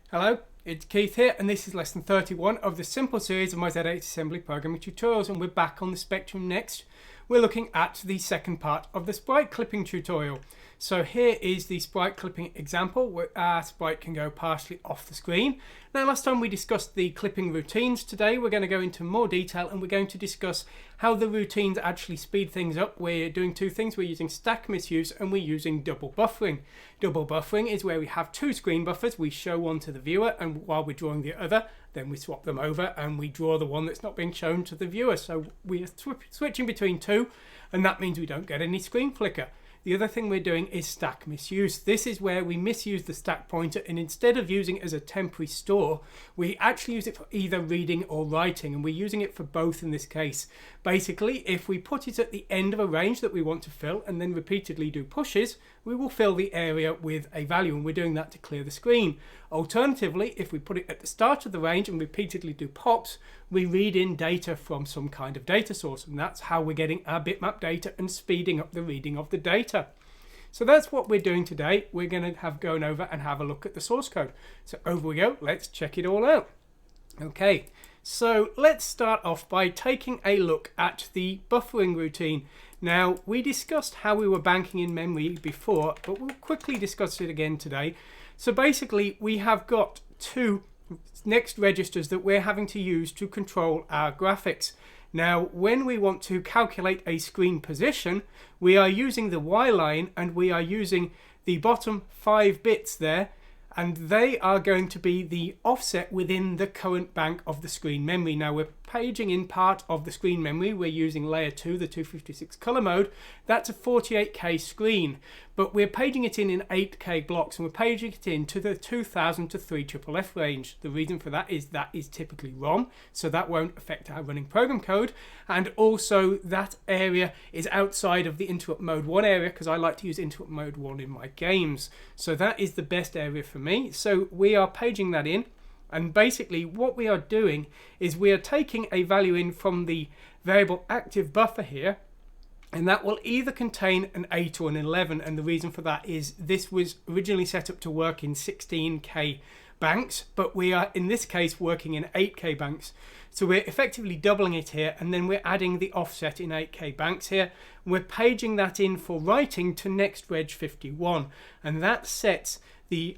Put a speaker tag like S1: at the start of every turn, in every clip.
S1: Hello, it's Keith here, and this is lesson 31 of the simple series of my Z8 assembly programming tutorials, and we're back on the Spectrum next. We're looking at the second part of the sprite clipping tutorial. So here is the sprite clipping example where our sprite can go partially off the screen. Now last time we discussed the clipping routines. Today we're going to go into more detail and we're going to discuss how the routines actually speed things up. We're doing two things. We're using stack misuse and we're using double buffering. Double buffering is where we have two screen buffers. We show one to the viewer, and while we're drawing the other, then we swap them over and we draw the one that's not being shown to the viewer. So we are switching between two, and that means we don't get any screen flicker. The other thing we're doing is stack misuse. This is where we misuse the stack pointer, and instead of using it as a temporary store, we actually use it for either reading or writing, and we're using it for both in this case. Basically, if we put it at the end of a range that we want to fill and then repeatedly do pushes, we will fill the area with a value, and we're doing that to clear the screen. Alternatively, if we put it at the start of the range and repeatedly do pops, we read in data from some kind of data source, and that's how we're getting our bitmap data and speeding up the reading of the data. So that's what we're doing today. We're going to have gone over and have a look at the source code. So over we go. Let's check it all out. Okay, so let's start off by taking a look at the buffering routine. Now, we discussed how we were banking in memory before, but we'll quickly discuss it again today. So basically, we have got two next registers that we're having to use to control our graphics. Now, when we want to calculate a screen position, we are using the Y line and we are using the bottom 5 bits there, and they are going to be the offset within the current bank of the screen memory. Now we're paging in part of the screen memory. We're using layer 2, the 256 color mode. That's a 48K screen, but we're paging it in 8K blocks, and we're paging it into the 2000 to 3FFF range. The reason for that is typically ROM, so that won't affect our running program code, and also that area is outside of the interrupt mode 1 area, because I like to use interrupt mode 1 in my games. So that is the best area for me. So we are paging that in. And basically what we are doing is we are taking a value in from the variable active buffer here, and that will either contain an 8 or an 11. And the reason for that is this was originally set up to work in 16K banks, but we are in this case working in 8K banks. So we're effectively doubling it here, and then we're adding the offset in 8K banks here. We're paging that in for writing to next reg 51, and that sets the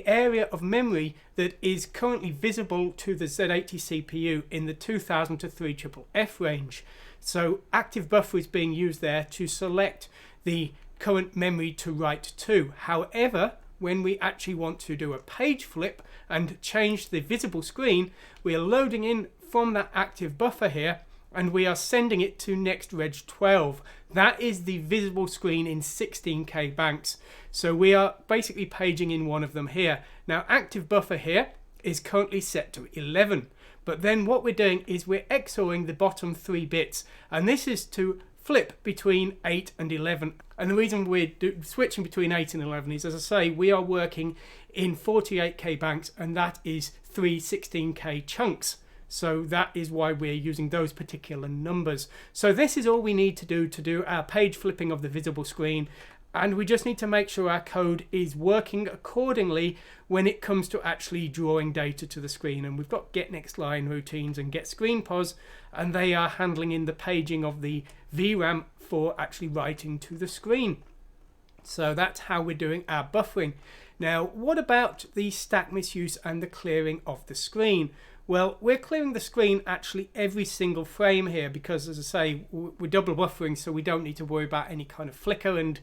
S1: area of memory that is currently visible to the Z80 CPU in the 2000 to 3FFF range. So active buffer is being used there to select the current memory to write to. However, when we actually want to do a page flip and change the visible screen, we are loading in from that active buffer here, and we are sending it to next reg 12. That is the visible screen in 16K banks. So we are basically paging in one of them here. Now active buffer here is currently set to 11, but then what we're doing is we're XORing the bottom 3 bits, and this is to flip between 8 and 11. And the reason we're switching between 8 and 11 is, as I say, we are working in 48K banks, and that is 3 16K chunks. So that is why we're using those particular numbers. So this is all we need to do our page flipping of the visible screen. And we just need to make sure our code is working accordingly when it comes to actually drawing data to the screen. And we've got get next line routines and get screen pos, and they are handling in the paging of the VRAM for actually writing to the screen. So that's how we're doing our buffering. Now, what about the stack misuse and the clearing of the screen? Well, we're clearing the screen actually every single frame here, because, as I say, we're double buffering, so we don't need to worry about any kind of flicker, and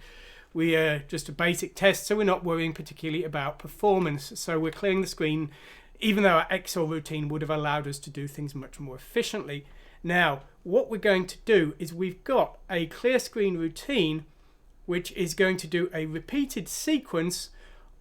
S1: we are just a basic test, so we're not worrying particularly about performance. So we're clearing the screen, even though our XOR routine would have allowed us to do things much more efficiently. Now, what we're going to do is we've got a clear screen routine, which is going to do a repeated sequence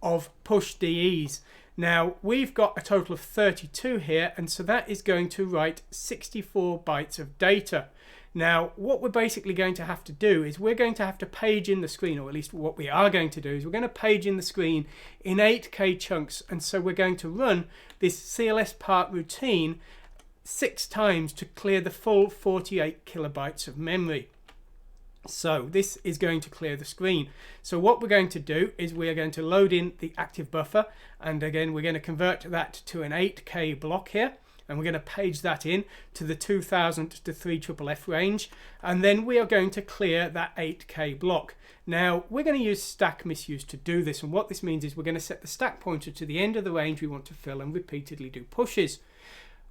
S1: of push DEs. Now we've got a total of 32 here, and so that is going to write 64 bytes of data. Now what we're basically going to have to do is we're going to have to page in the screen, or at least what we are going to do is we're going to page in the screen in 8K chunks, and so we're going to run this CLS part routine 6 times to clear the full 48 kilobytes of memory. So this is going to clear the screen. So what we're going to do is we are going to load in the active buffer, and again we're going to convert that to an 8K block here, and we're going to page that in to the 2000 to 3FFF range, and then we are going to clear that 8K block. Now we're going to use stack misuse to do this, and what this means is we're going to set the stack pointer to the end of the range we want to fill and repeatedly do pushes.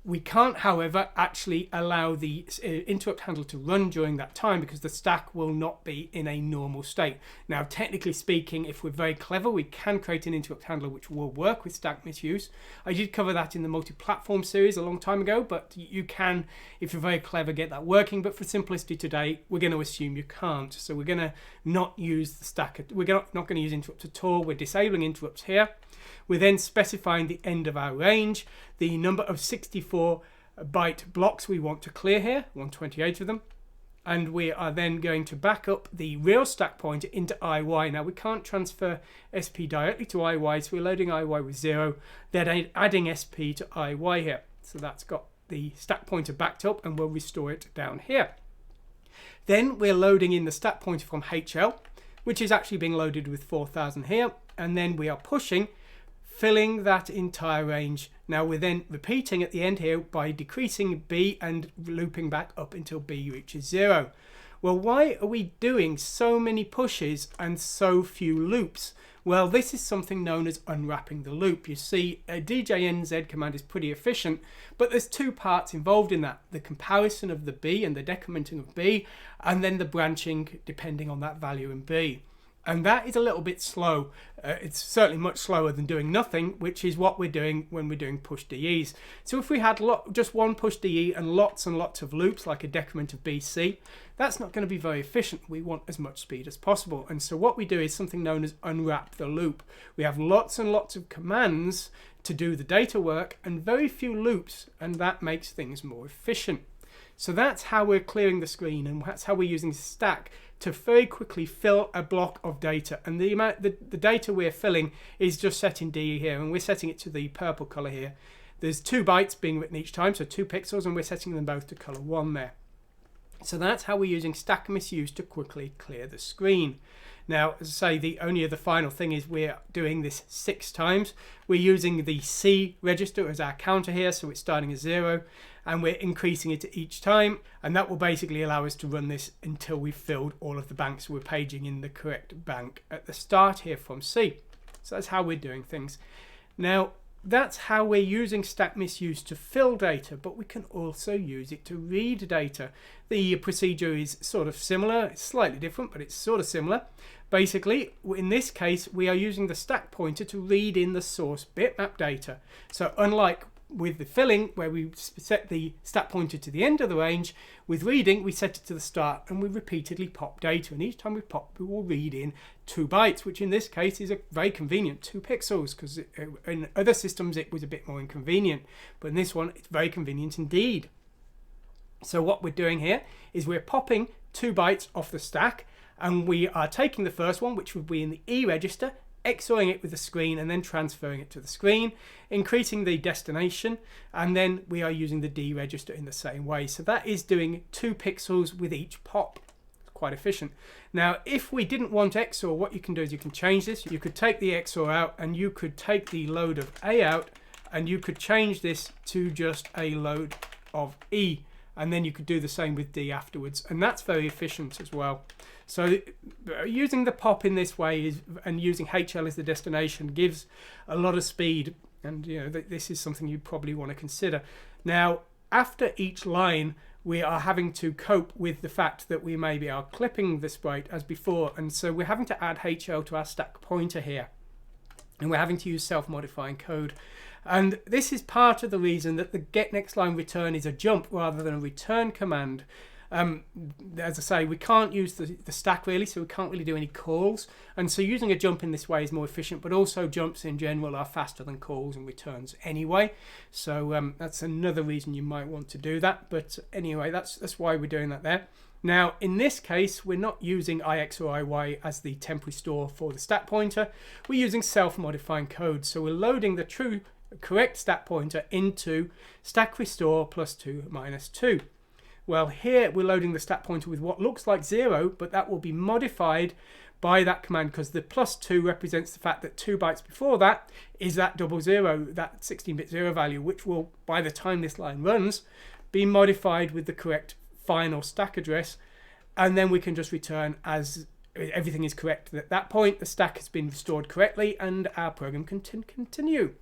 S1: We can't, however, actually allow the interrupt handler to run during that time because the stack will not be in a normal state. Now, technically speaking, if we're very clever, we can create an interrupt handler which will work with stack misuse. I did cover that in the multi-platform series a long time ago, but you can, if you're very clever, get that working. But for simplicity today, we're going to assume you can't. So we're going to not use the stack. We're not going to use interrupts at all. We're disabling interrupts here. We're then specifying the end of our range, the number of 64-byte blocks we want to clear here, 128 of them, and we are then going to back up the real stack pointer into IY. Now we can't transfer SP directly to IY, so we're loading IY with 0, then adding SP to IY here. So that's got the stack pointer backed up, and we'll restore it down here. Then we're loading in the stack pointer from HL, which is actually being loaded with 4000 here, and then we are pushing, filling that entire range. Now we're then repeating at the end here by decreasing B and looping back up until B reaches 0. Well, why are we doing so many pushes and so few loops? Well, this is something known as unwrapping the loop. You see, a DJNZ command is pretty efficient, but there's two parts involved in that: the comparison of the B and the decrementing of B, and then the branching depending on that value in B. And that is a little bit slow. It's certainly much slower than doing nothing, which is what we're doing when we're doing push DEs. So if we had just one push DE and lots of loops, like a decrement of BC, that's not going to be very efficient. We want as much speed as possible. And so what we do is something known as unwrap the loop. We have lots and lots of commands to do the data work and very few loops, and that makes things more efficient. So that's how we're clearing the screen, and that's how we're using stack to very quickly fill a block of data. And the data we're filling is just set in DE here, and we're setting it to the purple color here. There's 2 bytes being written each time, so 2 pixels, and we're setting them both to color 1 there. So that's how we're using stack misuse to quickly clear the screen. Now, as I say, the only other final thing is we're doing this 6 times. We're using the C register as our counter here, so it's starting at 0, and we're increasing it each time, and that will basically allow us to run this until we've filled all of the banks. We're paging in the correct bank at the start here from C. So that's how we're doing things. Now, that's how we're using stack misuse to fill data, but we can also use it to read data. The procedure is sort of similar. It's slightly different, but it's sort of similar. Basically, in this case, we are using the stack pointer to read in the source bitmap data. So unlike with the filling, where we set the stack pointer to the end of the range, with reading, we set it to the start, and we repeatedly pop data. And each time we pop, we will read in 2 bytes, which in this case is a very convenient 2 pixels, because in other systems it was a bit more inconvenient. But in this one, it's very convenient indeed. So what we're doing here is we're popping 2 bytes off the stack, and we are taking the first one, which would be in the E register, XORing it with the screen, and then transferring it to the screen, increasing the destination, and then we are using the D register in the same way. So that is doing 2 pixels with each pop. It's quite efficient. Now, if we didn't want XOR, what you can do is you can change this. You could take the XOR out, and you could take the load of A out, and you could change this to just a load of E, and then you could do the same with D afterwards, and that's very efficient as well. So using the pop in this way and using HL as the destination gives a lot of speed, and this is something you probably want to consider. Now, after each line, we are having to cope with the fact that we maybe are clipping the sprite as before, and so we're having to add HL to our stack pointer here, and we're having to use self-modifying code. And this is part of the reason that the get next line return is a jump rather than a return command. As I say, we can't use the stack really, so we can't really do any calls, and so using a jump in this way is more efficient, but also jumps in general are faster than calls and returns anyway, so that's another reason you might want to do that. But anyway, that's why we're doing that there. Now, in this case, we're not using IX or IY as the temporary store for the stack pointer. We're using self-modifying code, so we're loading the correct stack pointer into stack restore +2 - 2. Well, here we're loading the stack pointer with what looks like 0, but that will be modified by that command, because the +2 represents the fact that 2 bytes before that is that 00, that 16-bit 0 value, which will, by the time this line runs, be modified with the correct final stack address, and then we can just return as everything is correct at that point. The stack has been stored correctly and our program can continue.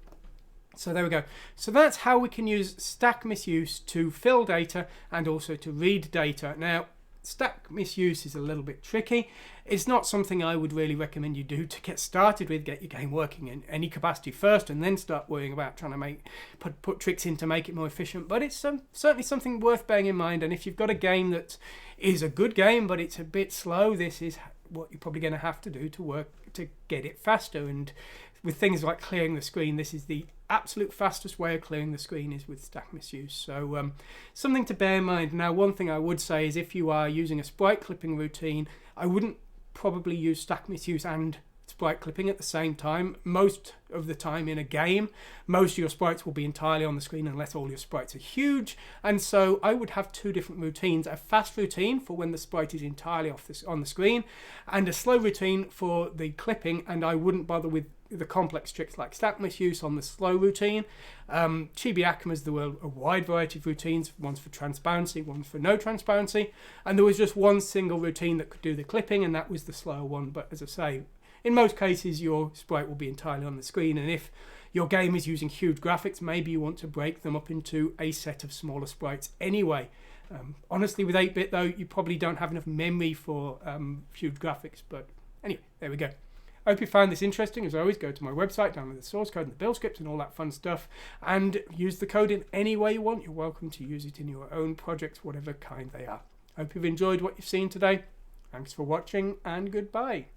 S1: So there we go. So that's how we can use stack misuse to fill data and also to read data. Now, stack misuse is a little bit tricky. It's not something I would really recommend you do to get started with. Get your game working in any capacity first and then start worrying about trying to put tricks in to make it more efficient. But it's certainly something worth bearing in mind. And if you've got a game that is a good game but it's a bit slow, this is what you're probably going to have to do to get it faster. And with things like clearing the screen, this is the absolute fastest way of clearing the screen is with stack misuse. So something to bear in mind. Now, one thing I would say is if you are using a sprite clipping routine, I wouldn't probably use stack misuse and sprite clipping at the same time. Most of the time in a game, most of your sprites will be entirely on the screen unless all your sprites are huge, and so I would have two different routines: a fast routine for when the sprite is entirely on the screen, and a slow routine for the clipping. And I wouldn't bother with the complex tricks like stack misuse on the slow routine. Chibi Akuma's there were a wide variety of routines, one's for transparency, one's for no transparency, and there was just one single routine that could do the clipping, and that was the slower one. But as I say, in most cases your sprite will be entirely on the screen, and if your game is using huge graphics, maybe you want to break them up into a set of smaller sprites anyway. Honestly, with 8-bit though, you probably don't have enough memory for huge graphics. But anyway, there we go. I hope you found this interesting. As always, go to my website, download the source code and the build scripts and all that fun stuff, and use the code in any way you want. You're welcome to use it in your own projects, whatever kind they are. I hope you've enjoyed what you've seen today. Thanks for watching, and goodbye.